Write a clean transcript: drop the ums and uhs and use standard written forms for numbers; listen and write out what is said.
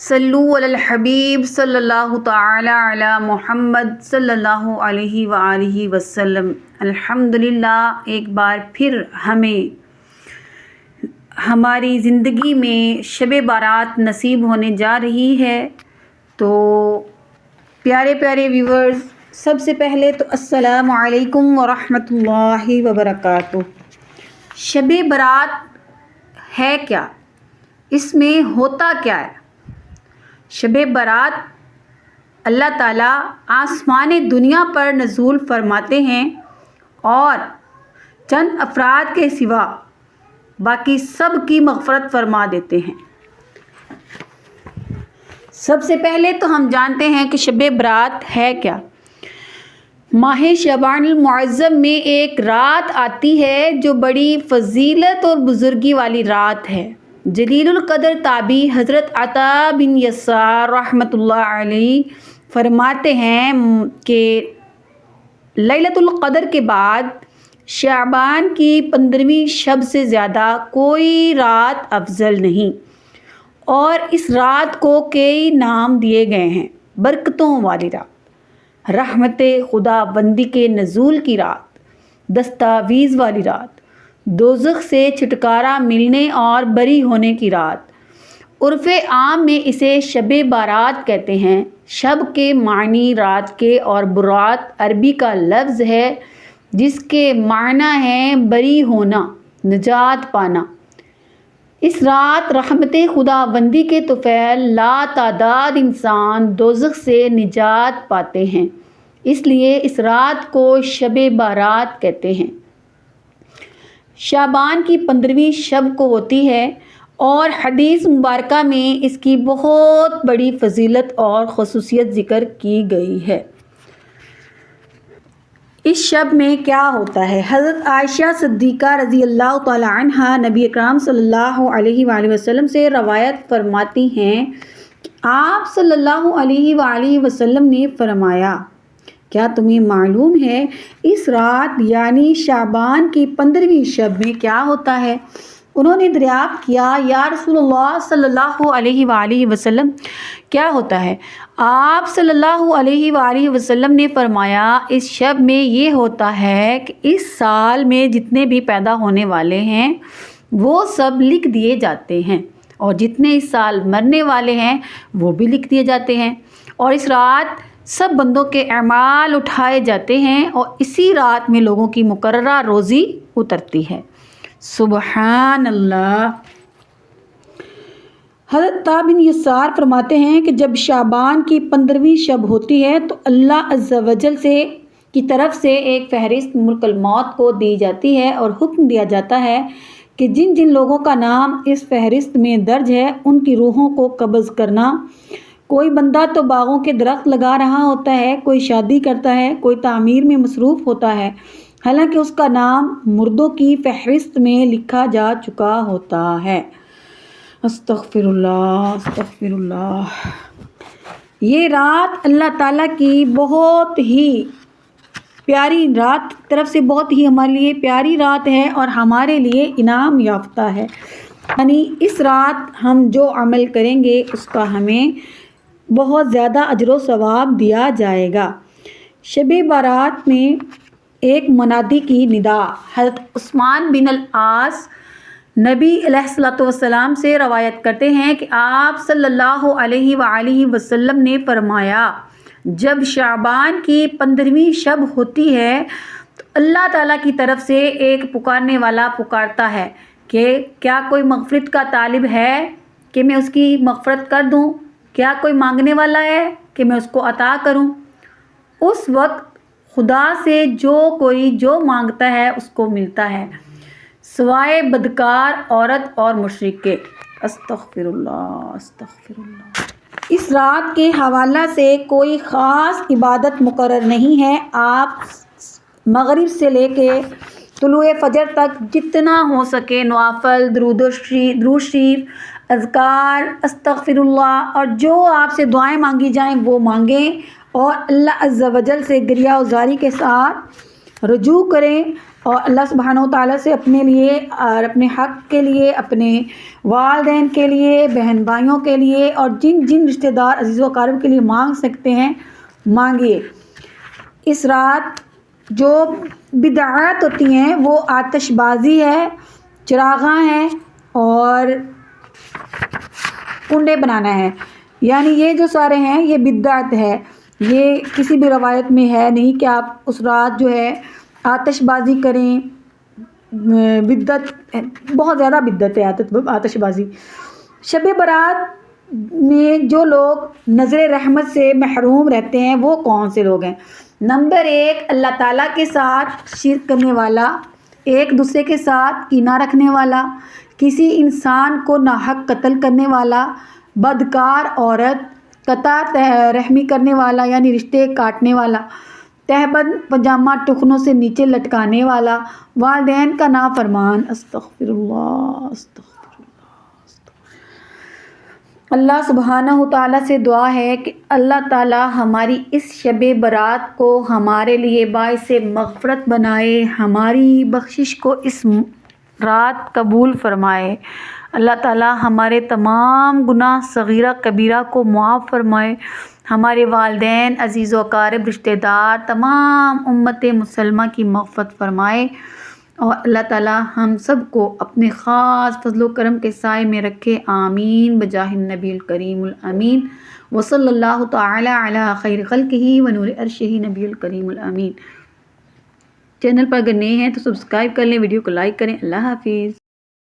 صلو علی الحبیب صلی اللہ تعالی علی محمد صلی اللہ علیہ وآلہ وسلم۔ الحمدللہ ایک بار پھر ہمیں ہماری زندگی میں شب بارات نصیب ہونے جا رہی ہے۔ تو پیارے پیارے ویورز، سب سے پہلے تو السلام علیکم ورحمۃ اللہ وبرکاتہ۔ شب برات ہے کیا؟ اس میں ہوتا کیا ہے؟ شب برات اللہ تعالیٰ آسمان دنیا پر نزول فرماتے ہیں اور چند افراد کے سوا باقی سب کی مغفرت فرما دیتے ہیں۔ سب سے پہلے تو ہم جانتے ہیں کہ شب برات ہے کیا۔ ماہ شعبان المعظم میں ایک رات آتی ہے جو بڑی فضیلت اور بزرگی والی رات ہے۔ جلیل القدر تابعی حضرت عطا بن یسار رحمۃ اللہ علیہ فرماتے ہیں کہ لیلۃ القدر کے بعد شعبان کی 15ویں شب سے زیادہ کوئی رات افضل نہیں، اور اس رات کو کئی نام دیے گئے ہیں: برکتوں والی رات، رحمت خدا بندی کے نزول کی رات، دستاویز والی رات، دوزخ سے چھٹکارا ملنے اور بری ہونے کی رات۔ عرف عام میں اسے شب بارات کہتے ہیں۔ شب کے معنی رات کے اور برات عربی کا لفظ ہے جس کے معنی ہے بری ہونا، نجات پانا۔ اس رات رحمت خدا بندی کے طفیل لا تعداد انسان دوزخ سے نجات پاتے ہیں، اس لیے اس رات کو شب بارات کہتے ہیں۔ شعبان کی 15ویں شب کو ہوتی ہے اور حدیث مبارکہ میں اس کی بہت بڑی فضیلت اور خصوصیت ذکر کی گئی ہے۔ اس شب میں کیا ہوتا ہے؟ حضرت عائشہ صدیقہ رضی اللہ تعالی عنہا نبی اکرم صلی اللہ علیہ وآلہ وسلم سے روایت فرماتی ہیں کہ آپ صلی اللہ علیہ وآلہ وسلم نے فرمایا، کیا تمہیں معلوم ہے اس رات یعنی شعبان کی 15ویں شب میں کیا ہوتا ہے؟ انہوں نے دریافت کیا، یا رسول اللہ صلی اللہ علیہ وآلہ وسلم کیا ہوتا ہے؟ آپ صلی اللہ علیہ وآلہ وسلم نے فرمایا، اس شب میں یہ ہوتا ہے کہ اس سال میں جتنے بھی پیدا ہونے والے ہیں وہ سب لکھ دیے جاتے ہیں، اور جتنے اس سال مرنے والے ہیں وہ بھی لکھ دیے جاتے ہیں، اور اس رات سب بندوں کے اعمال اٹھائے جاتے ہیں، اور اسی رات میں لوگوں کی مقررہ روزی اترتی ہے۔ سبحان اللہ۔ حضرت عطا بن یسار فرماتے ہیں کہ جب شعبان کی 15ویں شب ہوتی ہے تو اللہ عز و جل کی طرف سے ایک فہرست ملک الموت کو دی جاتی ہے، اور حکم دیا جاتا ہے کہ جن جن لوگوں کا نام اس فہرست میں درج ہے ان کی روحوں کو قبض کرنا۔ کوئی بندہ تو باغوں کے درخت لگا رہا ہوتا ہے، کوئی شادی کرتا ہے، کوئی تعمیر میں مصروف ہوتا ہے، حالانکہ اس کا نام مردوں کی فہرست میں لکھا جا چکا ہوتا ہے۔ استغفر اللہ، استغفر اللہ۔ یہ رات اللہ تعالیٰ کی بہت ہی پیاری رات، طرف سے بہت ہی ہمارے لیے پیاری رات ہے اور ہمارے لیے انعام یافتہ ہے، یعنی اس رات ہم جو عمل کریں گے اس کا ہمیں بہت زیادہ اجر و ثواب دیا جائے گا۔ شب بارات میں ایک منادی کی ندا۔ حضرت عثمان بن العاص نبی علیہ الصلوۃ والسلام سے روایت کرتے ہیں کہ آپ صلی اللہ علیہ وآلہ وسلم نے فرمایا، جب شعبان کی 15ویں شب ہوتی ہے تو اللہ تعالیٰ کی طرف سے ایک پکارنے والا پکارتا ہے کہ کیا کوئی مغفرت کا طالب ہے کہ میں اس کی مغفرت کر دوں؟ کیا کوئی مانگنے والا ہے کہ میں اس کو عطا کروں؟ اس وقت خدا سے جو کوئی جو مانگتا ہے اس کو ملتا ہے، سوائے بدکار عورت اور مشرک کے۔ استغفر اللہ، استغفر اللہ۔ اس رات کے حوالہ سے کوئی خاص عبادت مقرر نہیں ہے۔ آپ مغرب سے لے کے طلوع فجر تک جتنا ہو سکے نوافل، درود شریف، اذکار، استغفر اللہ، اور جو آپ سے دعائیں مانگی جائیں وہ مانگیں، اور اللہ عز و جل سے گریہ وزاری کے ساتھ رجوع کریں، اور اللہ سبحانہ و تعالیٰ سے اپنے لیے اور اپنے حق کے لیے، اپنے والدین کے لیے، بہن بھائیوں کے لیے اور جن جن رشتہ دار عزیز و اقارب کے لیے مانگ سکتے ہیں مانگیے۔ اس رات جو بدعات ہوتی ہیں وہ آتش بازی ہے، چراغاں ہیں اور کنڈے بنانا ہے، یعنی یہ جو سارے ہیں یہ بدعت ہے۔ یہ کسی بھی روایت میں ہے نہیں کہ آپ اس رات جو ہے آتش بازی کریں۔ بدعت، بہت زیادہ بدعت ہے آتش بازی۔ شب برات میں جو لوگ نظر رحمت سے محروم رہتے ہیں وہ کون سے لوگ ہیں؟ نمبر 1، اللہ تعالیٰ کے ساتھ شرک کرنے والا، ایک دوسرے کے ساتھ کینہ رکھنے والا، کسی انسان کو ناحق قتل کرنے والا، بدکار عورت، قطع رحمی کرنے والا یعنی رشتے کاٹنے والا، تہبند پجامہ ٹخنوں سے نیچے لٹکانے والا، والدین کا نافرمان۔ استغفر اللہ، استغفر اللہ۔ اللہ سبحانہ و تعالیٰ سے دعا ہے کہ اللہ تعالیٰ ہماری اس شب برات کو ہمارے لیے باعث مغفرت بنائے، ہماری بخشش کو اس رات قبول فرمائے۔ اللہ تعالیٰ ہمارے تمام گناہ صغیرہ کبیرہ کو معاف فرمائے، ہمارے والدین، عزیز و اقارب، رشتہ دار، تمام امت مسلمہ کی مغفرت فرمائے، اور اللہ تعالیٰ ہم سب کو اپنے خاص فضل و کرم کے سائے میں رکھے، آمین بجاہ النبی الکریم الامین، وصلی اللہ تعالی علی خیر خلقہ ونور عرشہ نبی الکریم الامین۔ چینل پر اگر نئے ہیں تو سبسکرائب کر لیں، ویڈیو کو لائک کریں۔ اللہ حافظ۔